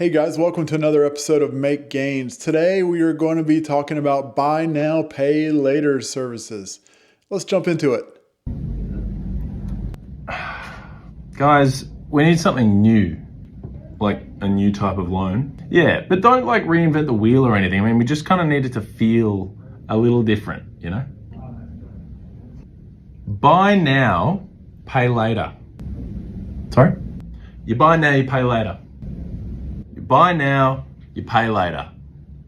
Hey guys, welcome to another episode of MakeGains. Today we are going to be talking about buy now, pay later services. Let's jump into it. Guys, we need something new, like a new type of loan. Yeah, but don't like reinvent the wheel or anything. I mean, we just kind of need it to feel a little different, you know? Buy now, pay later. Sorry? You buy now, you pay later. You buy now, you pay later.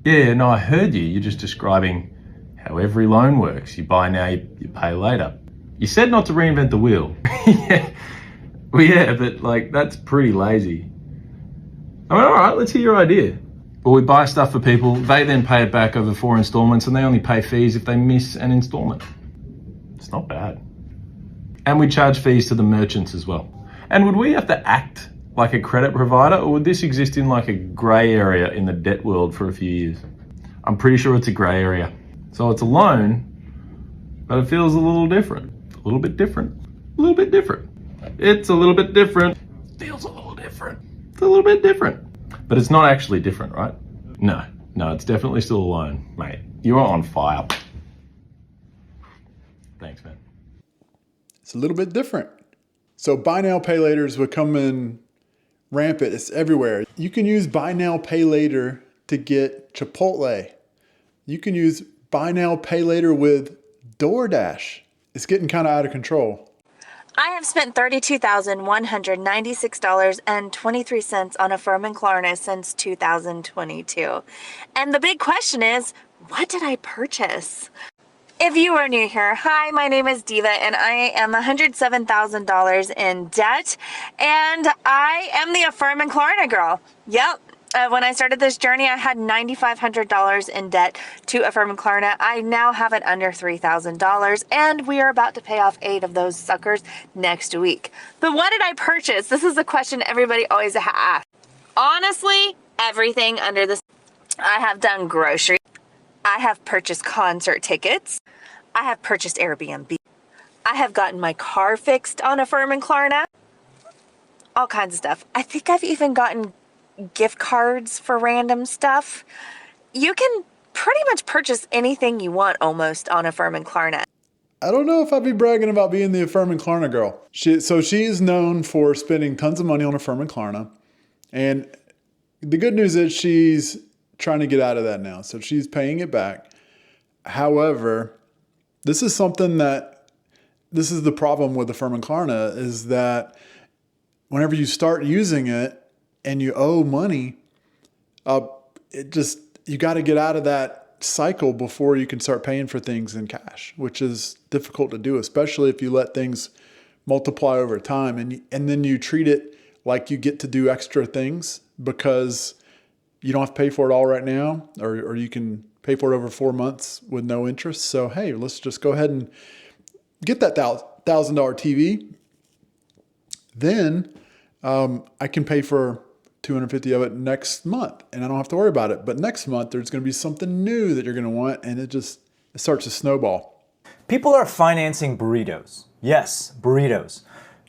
Yeah, no, I heard you. You're just describing how every loan works. You buy now, you pay later. You said not to reinvent the wheel. Yeah. Well, yeah, but like, that's pretty lazy. I mean, all right, let's hear your idea. Well, we buy stuff for people, they then pay it back over 4 installments, and they only pay fees if they miss an installment. It's not bad. And we charge fees to the merchants as well. And would we have to act like a credit provider, or would this exist in like a gray area in the debt world for a few years? I'm pretty sure it's a gray area. So it's a loan, but it feels a little different. A little bit different. A little bit different. It's a little bit different. Feels a little different. It's a little bit different. But it's not actually different, right? No, it's definitely still a loan, mate. You are on fire. Thanks, man. It's a little bit different. So buy now, pay later is becoming rampant. It's everywhere. You can use buy now, pay later to get Chipotle. You can use buy now, pay later with DoorDash. It's getting kind of out of control. I have spent $32,196.23 on Affirm and Klarna since 2022. And the big question is, what did I purchase? If you are new here, hi, my name is Diva and I am $107,000 in debt and I am the Affirm and Klarna girl. Yep. When I started this journey, I had $9,500 in debt to Affirm and Klarna. I now have it under $3,000, and we are about to pay off 8 of those suckers next week. But what did I purchase? This is the question everybody always asks. Honestly, everything under the sun. I have done groceries. I have purchased concert tickets. I have purchased Airbnb. I have gotten my car fixed on Affirm and Klarna. All kinds of stuff. I think I've even gotten gift cards for random stuff. You can pretty much purchase anything you want almost on Affirm and Klarna. I don't know if I'd be bragging about being the Affirm and Klarna girl. She is known for spending tons of money on Affirm and Klarna. And the good news is she's trying to get out of that now. So she's paying it back. However, this is the problem with Affirm and Klarna is that whenever you start using it, and you owe money, you got to get out of that cycle before you can start paying for things in cash, which is difficult to do, especially if you let things multiply over time and then you treat it like you get to do extra things because you don't have to pay for it all right now, or you can pay for it over 4 months with no interest. So, hey, let's just go ahead and get that $1,000 TV. Then I can pay for $250 of it next month and I don't have to worry about it. But next month, there's going to be something new that you're going to want and it starts to snowball. People are financing burritos. Yes, burritos.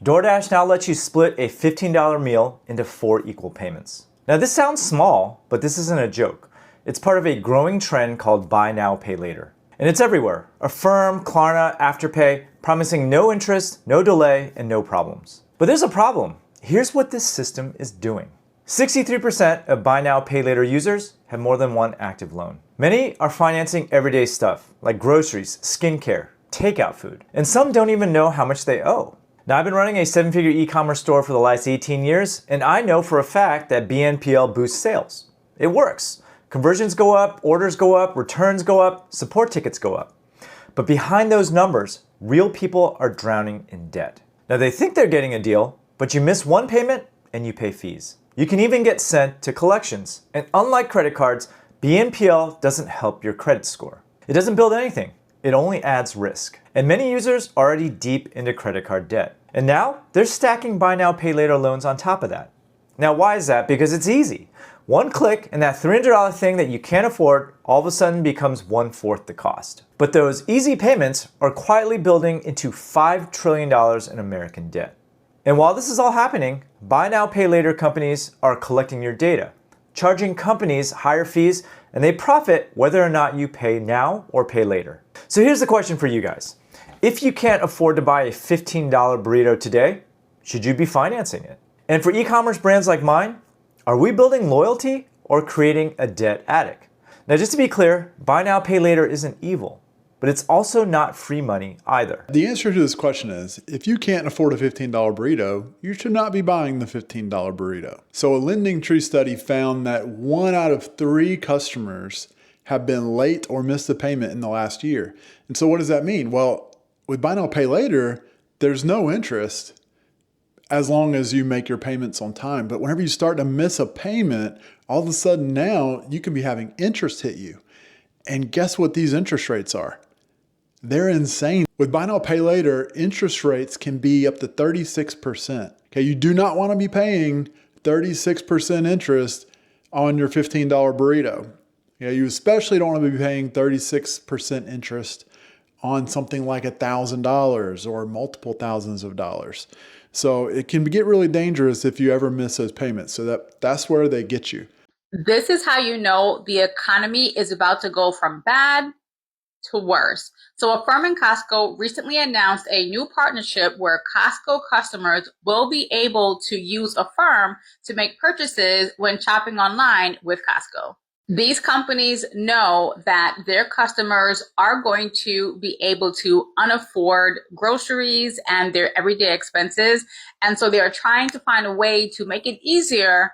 DoorDash now lets you split a $15 meal into 4 equal payments. Now this sounds small, but this isn't a joke. It's part of a growing trend called buy now, pay later. And it's everywhere. Affirm, Klarna, Afterpay, promising no interest, no delay, and no problems. But there's a problem. Here's what this system is doing. 63% of buy now, pay later users have more than one active loan. Many are financing everyday stuff like groceries, skincare, takeout food, and some don't even know how much they owe. Now, I've been running a 7-figure e-commerce store for the last 18 years, and I know for a fact that BNPL boosts sales. It works. Conversions go up, orders go up, returns go up, support tickets go up. But behind those numbers, real people are drowning in debt. Now, they think they're getting a deal, but you miss one payment and you pay fees. You can even get sent to collections. And unlike credit cards, BNPL doesn't help your credit score. It doesn't build anything. It only adds risk. And many users are already deep into credit card debt. And now they're stacking buy now, pay later loans on top of that. Now, why is that? Because it's easy. One click and that $300 thing that you can't afford all of a sudden becomes 1/4 the cost. But those easy payments are quietly building into $5 trillion in American debt. And while this is all happening, buy now, pay later companies are collecting your data. charging companies higher fees, and they profit whether or not you pay now or pay later. So here's the question for you guys. If you can't afford to buy a $15 burrito today, should you be financing it? And for e-commerce brands like mine, are we building loyalty or creating a debt attic? Now, just to be clear, buy now, pay later isn't evil, but it's also not free money either. The answer to this question is, if you can't afford a $15 burrito, you should not be buying the $15 burrito. So a Lending Tree study found that 1 out of 3 customers have been late or missed a payment in the last year. And so what does that mean? Well, with buy now, pay later, there's no interest as long as you make your payments on time. But whenever you start to miss a payment, all of a sudden now you can be having interest hit you. And guess what these interest rates are? They're insane. With buy now, pay later, interest rates can be up to 36%. Okay, you do not want to be paying 36% interest on your $15 burrito. Okay, you especially don't want to be paying 36% interest on something like $1,000 or multiple thousands of dollars. So it can get really dangerous if you ever miss those payments. So that's where they get you. This is how you know the economy is about to go from bad to worse. So Affirm and Costco recently announced a new partnership where Costco customers will be able to use Affirm to make purchases when shopping online with Costco. These companies know that their customers are going to be able to unafford groceries and their everyday expenses. And so they are trying to find a way to make it easier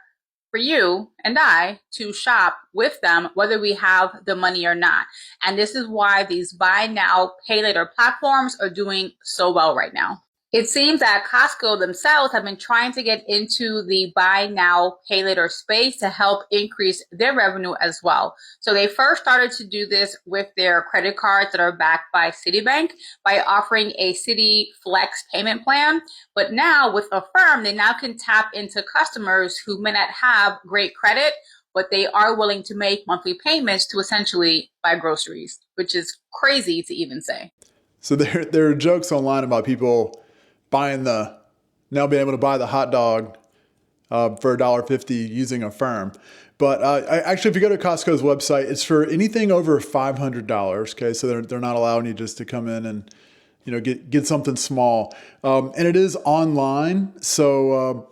for you and I to shop with them, whether we have the money or not. And this is why these buy now, pay later platforms are doing so well right now. It seems that Costco themselves have been trying to get into the buy now, pay later space to help increase their revenue as well. So they first started to do this with their credit cards that are backed by Citibank by offering a Citi Flex payment plan. But now with Affirm, they now can tap into customers who may not have great credit, but they are willing to make monthly payments to essentially buy groceries, which is crazy to even say. So there are jokes online about people being able to buy the hot dog for $1.50 using Affirm. But actually, if you go to Costco's website, it's for anything over $500. Okay, so they're not allowing you just to come in and get something small. And it is online. So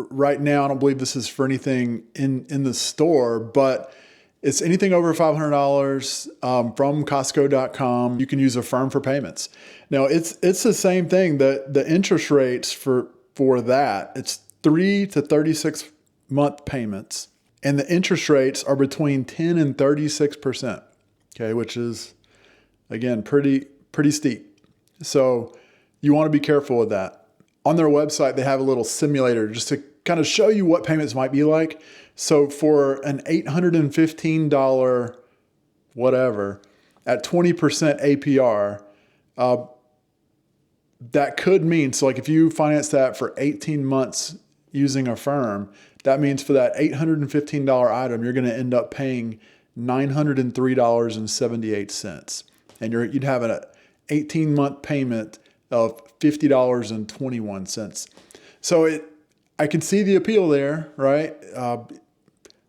right now, I don't believe this is for anything in the store, but it's anything over $500 from Costco.com. You can use Affirm for payments. Now it's the same thing. The interest rates for that, it's 3 to 36 month payments, and the interest rates are between 10 and 36%. Okay, which is again pretty steep. So you want to be careful with that. On their website, they have a little simulator just to kind of show you what payments might be like. So for an $815 whatever at 20% APR, that could mean, so like if you finance that for 18 months using Affirm, that means for that $815 item, you're going to end up paying $903.78. And you'd have an 18-month payment of $50.21. So I can see the appeal there, right?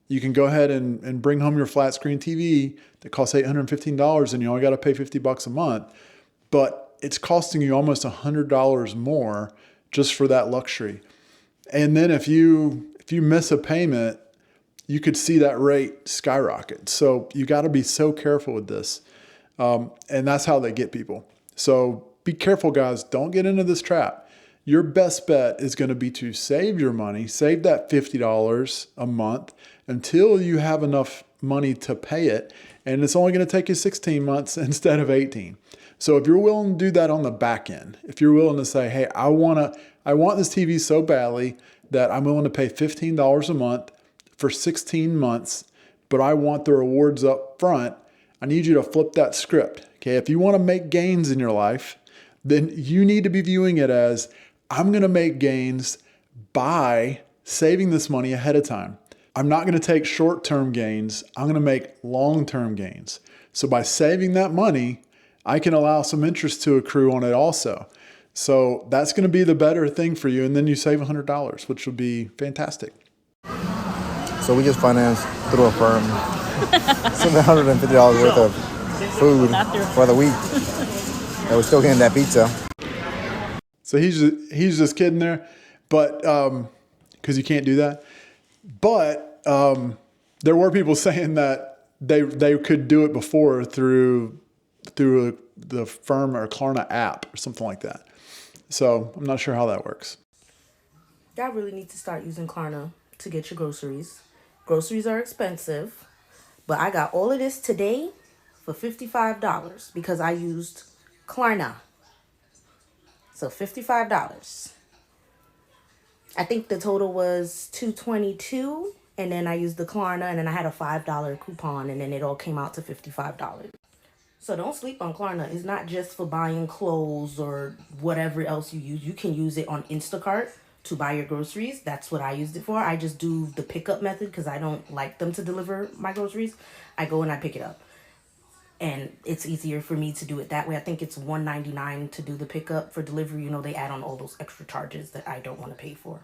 You can go ahead and bring home your flat screen TV that costs $815 and you only got to pay $50 a month. But it's costing you almost $100 more just for that luxury. And then if you miss a payment, you could see that rate skyrocket. So you got to be so careful with this. And that's how they get people. So be careful, guys. Don't get into this trap. Your best bet is going to be to save your money, save that $50 a month until you have enough money to pay it. And it's only going to take you 16 months instead of 18. So if you're willing to do that on the back end, if you're willing to say, hey, I want this TV so badly that I'm willing to pay $15 a month for 16 months, but I want the rewards up front, I need you to flip that script. Okay, if you want to make gains in your life, then you need to be viewing it as, I'm going to make gains by saving this money ahead of time. I'm not going to take short-term gains. I'm going to make long-term gains. So by saving that money, I can allow some interest to accrue on it also. So that's going to be the better thing for you. And then you save $100, which would be fantastic. So we just financed through Affirm $750 worth of food for the week. And we're still getting that pizza. So he's just kidding there, but because you can't do that. But there were people saying that they could do it before through the Affirm or Klarna app or something like that. So I'm not sure how that works. Y'all really need to start using Klarna to get your groceries. Groceries are expensive, but I got all of this today for $55 because I used Klarna. So $55. I think the total was $222, and then I used the Klarna, and then I had a $5 coupon, and then it all came out to $55. So don't sleep on Klarna. It's not just for buying clothes or whatever else you use. You can use it on Instacart to buy your groceries. That's what I used it for. I just do the pickup method because I don't like them to deliver my groceries. I go and I pick it up. And it's easier for me to do it that way. I think it's $1.99 to do the pickup. For delivery, you know, they add on all those extra charges that I don't want to pay for.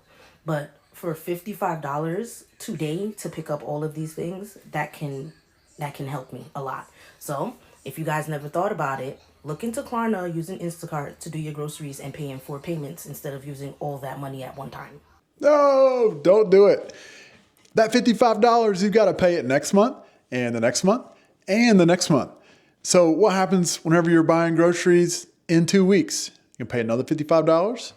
But for $55 today to pick up all of these things, that can help me a lot. So if you guys never thought about it, look into Klarna using Instacart to do your groceries and pay in 4 payments instead of using all that money at one time. No, don't do it. That $55, you've got to pay it next month and the next month and the next month. So what happens whenever you're buying groceries in 2 weeks? You can pay another $55.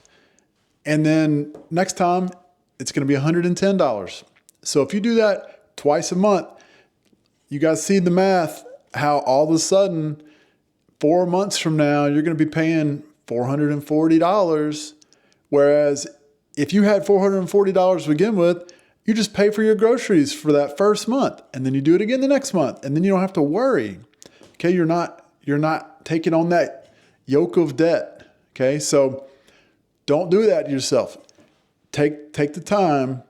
And then next time it's going to be $110. So if you do that twice a month, you guys see the math, how all of a sudden 4 months from now, you're going to be paying $440. Whereas if you had $440 to begin with, you just pay for your groceries for that first month, and then you do it again the next month, and then you don't have to worry. Okay, you're not taking on that yoke of debt. Okay, so don't do that to yourself. Take the time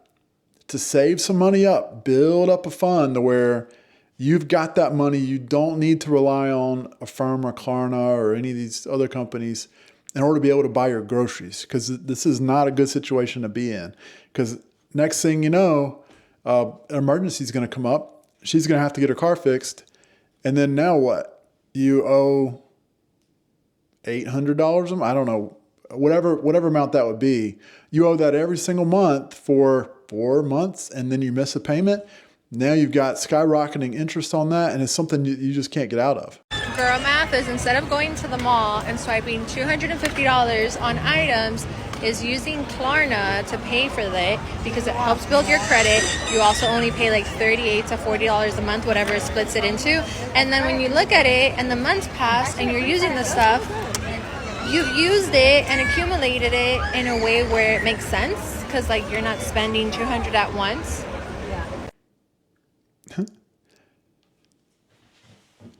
to save some money up, build up a fund to where you've got that money. You don't need to rely on Affirm or Klarna or any of these other companies in order to be able to buy your groceries, because this is not a good situation to be in. Because next thing you know, an emergency is going to come up. She's going to have to get her car fixed. And then now what? You owe $800? I don't know. Whatever amount that would be. You owe that every single month for 4 months, and then you miss a payment. Now you've got skyrocketing interest on that, and it's something you just can't get out of. Girl math is, instead of going to the mall and swiping $250 on items, is using Klarna to pay for it because it helps build your credit. You also only pay like $38 to $40 a month, whatever it splits it into. And then when you look at it and the months pass and you're using the stuff, you've used it and accumulated it in a way where it makes sense because like you're not spending $200 at once.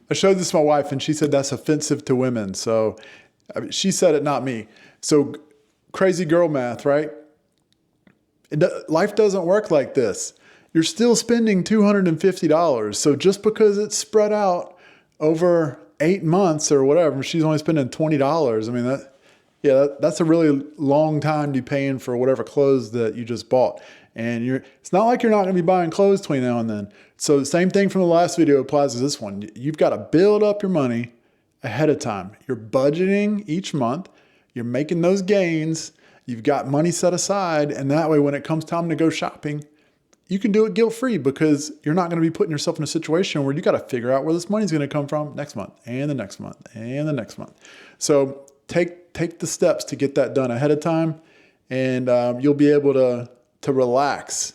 I showed this to my wife, and she said that's offensive to women. So she said it, not me. So crazy girl math, right? Life doesn't work like this. You're still spending $250. So just because it's spread out over 8 months or whatever, she's only spending $20. I mean, that's a really long time to be paying for whatever clothes that you just bought. And it's not like you're not going to be buying clothes between now and then. So the same thing from the last video applies to this one. You've got to build up your money ahead of time. You're budgeting each month. You're making those gains. You've got money set aside. And that way, when it comes time to go shopping, you can do it guilt-free because you're not going to be putting yourself in a situation where you got to figure out where this money's going to come from next month and the next month and the next month. So take the steps to get that done ahead of time, and you'll be able to relax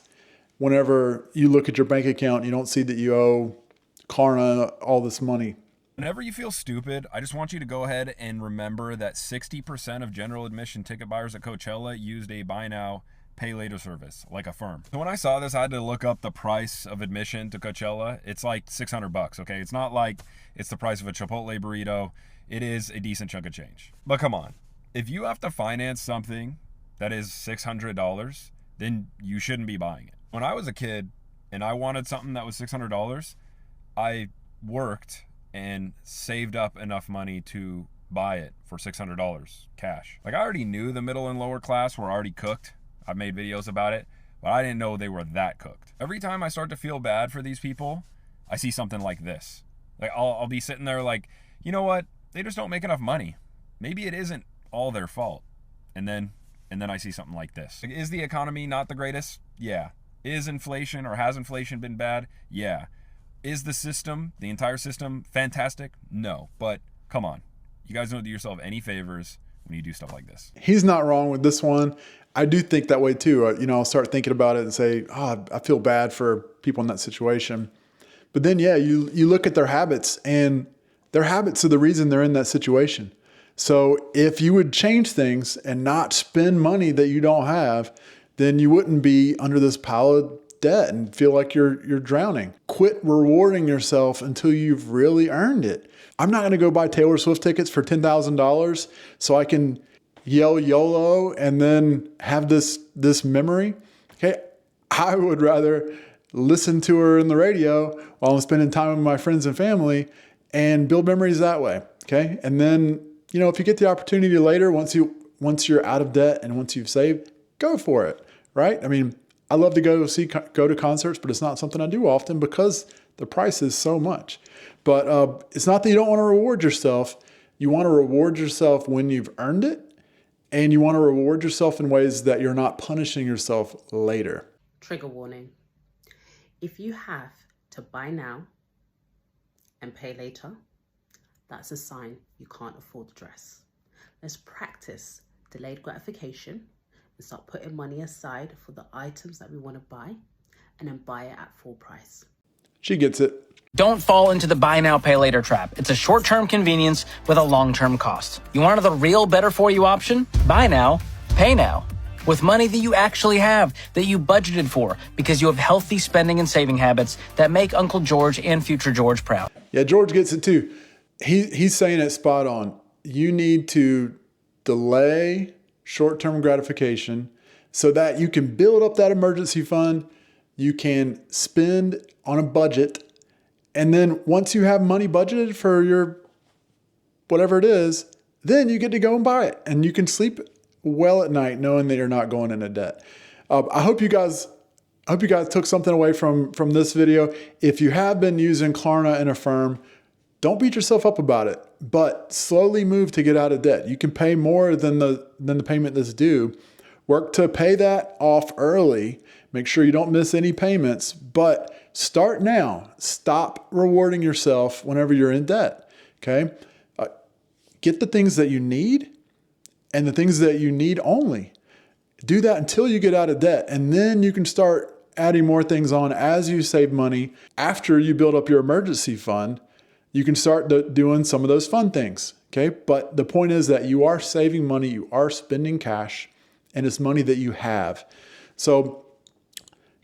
whenever you look at your bank account and you don't see that you owe Klarna all this money. Whenever you feel stupid, I just want you to go ahead and remember that 60% of general admission ticket buyers at Coachella used a buy now, pay later service like Affirm. So when I saw this, I had to look up the price of admission to Coachella. It's like $600, okay? It's not like it's the price of a Chipotle burrito. It is a decent chunk of change. But come on, if you have to finance something that is $600, then you shouldn't be buying it. When I was a kid and I wanted something that was $600, I worked and saved up enough money to buy it for $600 cash. Like, I already knew the middle and lower class were already cooked. I've made videos about it. but I didn't know they were that cooked. Every time I start to feel bad for these people, I see something like this. Like I'll be sitting there like, you know what? They just don't make enough money. Maybe it isn't all their fault. And then I see something like this. Like, is the economy not the greatest? Yeah. Is inflation or has inflation been bad? Yeah. Is the system, the entire system, fantastic? No. But come on. You guys don't do yourself any favors when you do stuff like this. He's not wrong with this one. I do think that way too. You know, I'll start thinking about it and say, oh, I feel bad for people in that situation. But then, yeah, you look at their habits, and their habits are the reason they're in that situation. So if you would change things and not spend money that you don't have, then you wouldn't be under this pile of debt and feel like you're drowning. Quit rewarding yourself until you've really earned it. I'm not going to go buy Taylor Swift tickets for $10,000 so I can yell YOLO and then have this memory. Okay, I would rather listen to her in the radio while I'm spending time with my friends and family and build memories that way. Okay, and then, you know, if you get the opportunity later, once you're out of debt and once you've saved, go for it, right? I mean, I love to go to concerts, but it's not something I do often because the price is so much. But it's not that you don't want to reward yourself. You want to reward yourself when you've earned it, and you want to reward yourself in ways that you're not punishing yourself later. Trigger warning. If you have to buy now and pay later, that's a sign you can't afford the dress. Let's practice delayed gratification and start putting money aside for the items that we want to buy, and then buy it at full price. She gets it. Don't fall into the buy now, pay later trap. It's a short-term convenience with a long-term cost. You want the real better for you option? Buy now, pay now. With money that you actually have, that you budgeted for, because you have healthy spending and saving habits that make Uncle George and future George proud. Yeah, George gets it too. He's saying it spot on. You need to delay short-term gratification so that you can build up that emergency fund. You can spend on a budget. And then once you have money budgeted for your whatever it is, then you get to go and buy it. And you can sleep well at night knowing that you're not going into debt. I hope you guys took something away from this video. If you have been using Klarna and Affirm, don't beat yourself up about it, but slowly move to get out of debt. You can pay more than the payment that's due. Work to pay that off early. Make sure you don't miss any payments, but start now. Stop rewarding yourself whenever you're in debt, okay? Get the things that you need and the things that you need only. Do that until you get out of debt, and then you can start adding more things on as you save money. After you build up your emergency fund, you can start doing some of those fun things, okay? But the point is that you are saving money, you are spending cash, and it's money that you have. So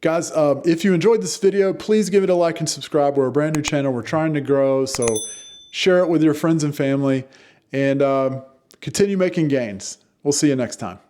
guys, if you enjoyed this video, please give it a like and subscribe. We're a brand new channel. We're trying to grow, so share it with your friends and family, and continue making gains. We'll see you next time.